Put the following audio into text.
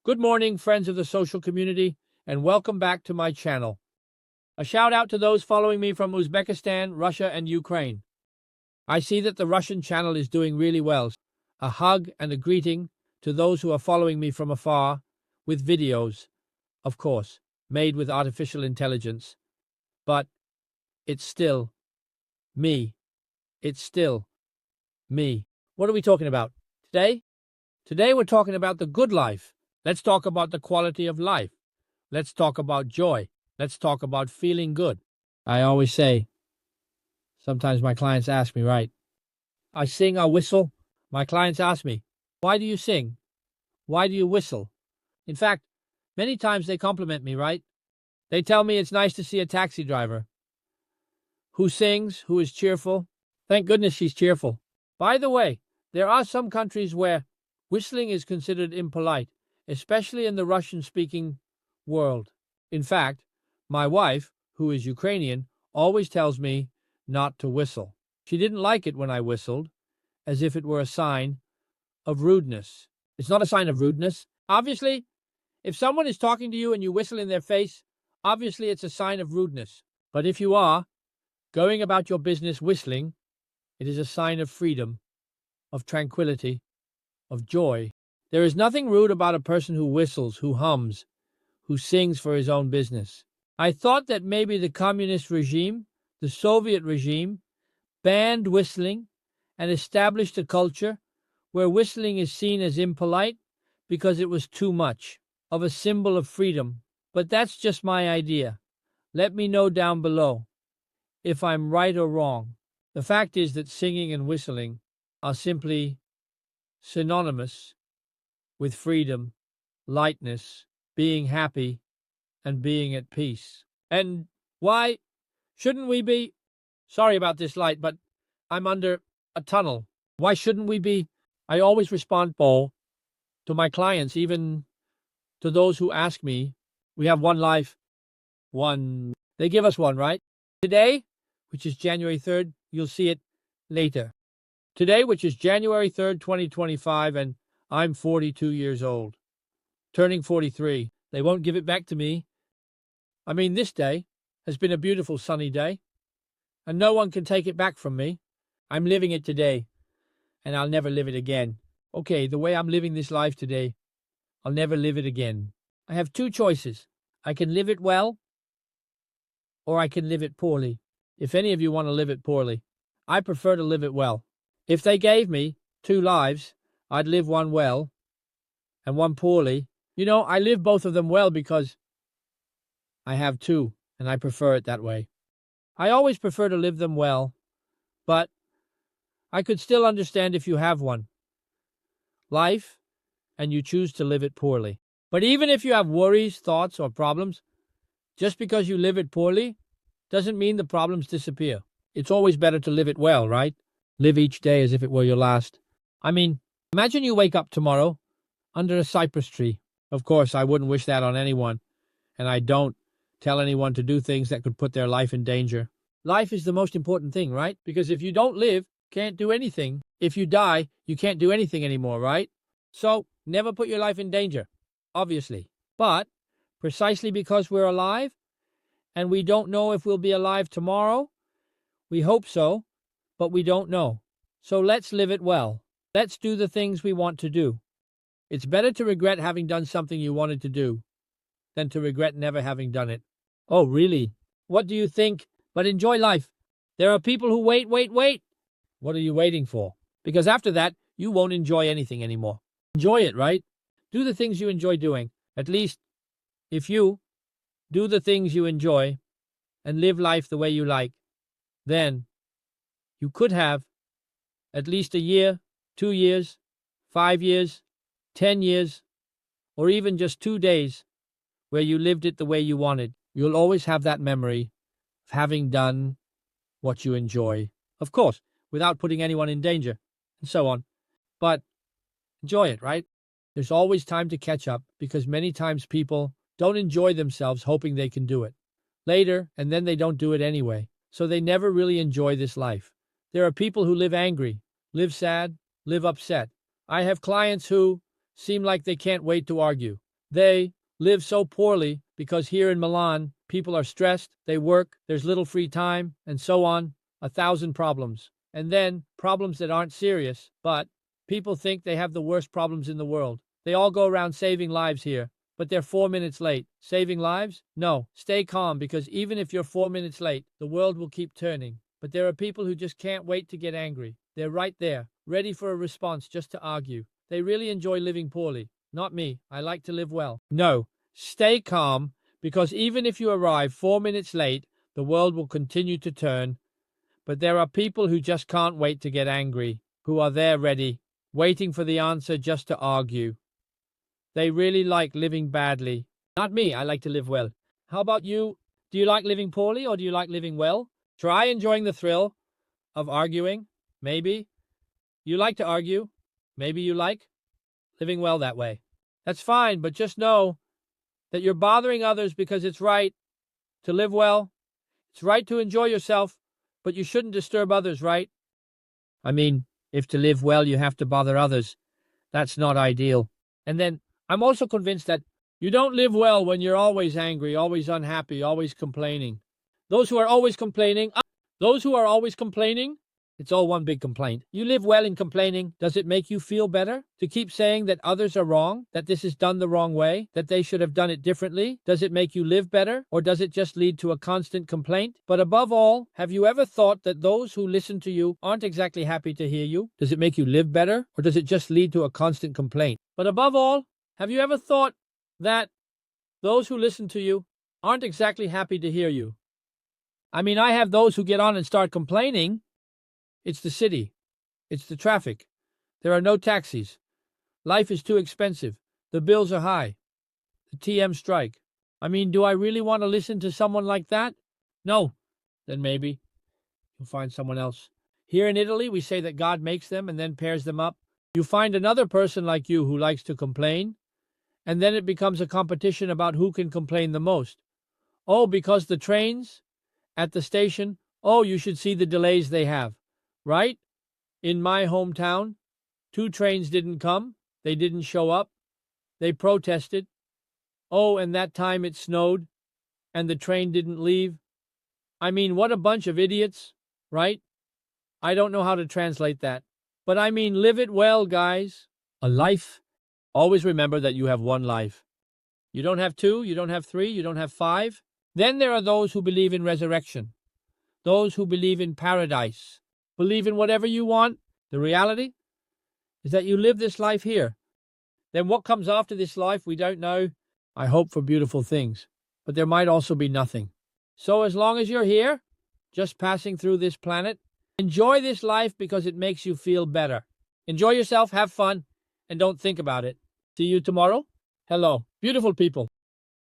Good morning, friends of the social community, and welcome back to my channel. A shout out to those following me from Uzbekistan, Russia, and Ukraine. I see that the Russian channel is doing really well. A hug and a greeting to those who are following me from afar, with videos, of course, made with artificial intelligence. But it's still me. It's still me. What are we talking about today? Today we're talking about the good life. Let's talk about the quality of life. Let's talk about joy. Let's talk about feeling good. I always say, sometimes my clients ask me, right? I sing, I whistle. My clients ask me, why do you sing? Why do you whistle? In fact, many times they compliment me, right? They tell me it's nice to see a taxi driver who sings, who is cheerful. Thank goodness she's cheerful. By the way, there are some countries where whistling is considered impolite, especially in the Russian-speaking world. In fact, my wife, who is Ukrainian, always tells me not to whistle. She didn't like it when I whistled, as if it were a sign of rudeness. It's not a sign of rudeness. Obviously, if someone is talking to you and you whistle in their face, obviously it's a sign of rudeness. But if you are going about your business whistling, it is a sign of freedom, of tranquility, of joy. There is nothing rude about a person who whistles, who hums, who sings for his own business. I thought that maybe the communist regime, the Soviet regime, banned whistling and established a culture where whistling is seen as impolite because it was too much of a symbol of freedom. But that's just my idea. Let me know down below if I'm right or wrong. The fact is that singing and whistling are simply synonymous with freedom, lightness, being happy, and being at peace. And why shouldn't we be? Sorry about this light, but I'm under a tunnel. Why shouldn't we be? I always respond, Paul, to my clients, even to those who ask me. We have one life. They give us one, right? Today, which is January 3rd, you'll see it later. Today, which is January 3rd, 2025, and I'm 42 years old, turning 43. They won't give it back to me. I mean, this day has been a beautiful sunny day, and no one can take it back from me. I'm living it today, and I'll never live it again. Okay, the way I'm living this life today, I'll never live it again. I have two choices. I can live it well, or I can live it poorly. If any of you want to live it poorly, I prefer to live it well. If they gave me two lives, I'd live one well and one poorly. You know, I live both of them well because I have two, and I prefer it that way. I always prefer to live them well, but I could still understand if you have one life and you choose to live it poorly. But even if you have worries, thoughts, or problems, just because you live it poorly doesn't mean the problems disappear. It's always better to live it well, right? Live each day as if it were your last. I mean, imagine you wake up tomorrow under a cypress tree. Of course, I wouldn't wish that on anyone, and I don't tell anyone to do things that could put their life in danger. Life is the most important thing, right? Because if you don't live, can't do anything. If you die, you can't do anything anymore, right? So, never put your life in danger, obviously. But, precisely because we're alive, and we don't know if we'll be alive tomorrow, we hope so, but we don't know. So let's live it well. Let's do the things we want to do. It's better to regret having done something you wanted to do than to regret never having done it. Oh, really? What do you think? But enjoy life. There are people who wait. What are you waiting for? Because after that, you won't enjoy anything anymore. Enjoy it, right? Do the things you enjoy doing. At least, if you do the things you enjoy and live life the way you like, then you could have at least a year, 2 years, 5 years, 10 years, or even just 2 days where you lived it the way you wanted. You'll always have that memory of having done what you enjoy. Of course, without putting anyone in danger, and so on. But enjoy it, right? There's always time to catch up because many times people don't enjoy themselves hoping they can do it later, and then they don't do it anyway. So they never really enjoy this life. There are people who live angry, live sad, live upset. I have clients who seem like they can't wait to argue. They live so poorly because here in Milan, people are stressed, they work, there's little free time, and so on. 1,000 problems. And then problems that aren't serious, but people think they have the worst problems in the world. They all go around saving lives here, but they're 4 minutes late. Saving lives? No. Stay calm, because even if you're 4 minutes late, the world will keep turning. But there are people who just can't wait to get angry. They're right there, ready for a response just to argue. They really enjoy living poorly. Not me. I like to live well. No. Stay calm, because even if you arrive 4 minutes late, the world will continue to turn. But there are people who just can't wait to get angry, who are there ready, waiting for the answer just to argue. They really like living badly. Not me. I like to live well. How about you? Do you like living poorly, or do you like living well? Try enjoying the thrill of arguing. Maybe you like to argue. Maybe you like living well that way. That's fine, but just know that you're bothering others because it's right to live well. It's right to enjoy yourself, but you shouldn't disturb others, right? I mean, if to live well you have to bother others, that's not ideal. And then I'm also convinced that you don't live well when you're always angry, always unhappy, always complaining. Those who are always complaining, it's all one big complaint. You live well in complaining. Does it make you feel better to keep saying that others are wrong, that this is done the wrong way, that they should have done it differently? Does it make you live better, or does it just lead to a constant complaint? But above all, have you ever thought that those who listen to you aren't exactly happy to hear you? Does it make you live better, or does it just lead to a constant complaint? But above all, have you ever thought that those who listen to you aren't exactly happy to hear you? I mean, I have those who get on and start complaining. It's the city. It's the traffic. There are no taxis. Life is too expensive. The bills are high. The TM strike. I mean, do I really want to listen to someone like that? No. Then maybe you'll find someone else. Here in Italy, we say that God makes them and then pairs them up. You find another person like you who likes to complain, and then it becomes a competition about who can complain the most. Oh, because the trains at the station, oh, you should see the delays they have. Right? In my hometown, 2 trains didn't come. They didn't show up. They protested. Oh, and that time it snowed, and the train didn't leave. I mean, what a bunch of idiots, right? I don't know how to translate that. But I mean, live it well, guys. A life. Always remember that you have one life. You don't have 2, you don't have 3, you don't have 5. Then there are those who believe in resurrection. Those who believe in paradise. Believe in whatever you want. The reality is that you live this life here. Then what comes after this life, we don't know. I hope for beautiful things, but there might also be nothing. So as long as you're here, just passing through this planet, enjoy this life because it makes you feel better. Enjoy yourself, have fun, and don't think about it. See you tomorrow. Hello, beautiful people.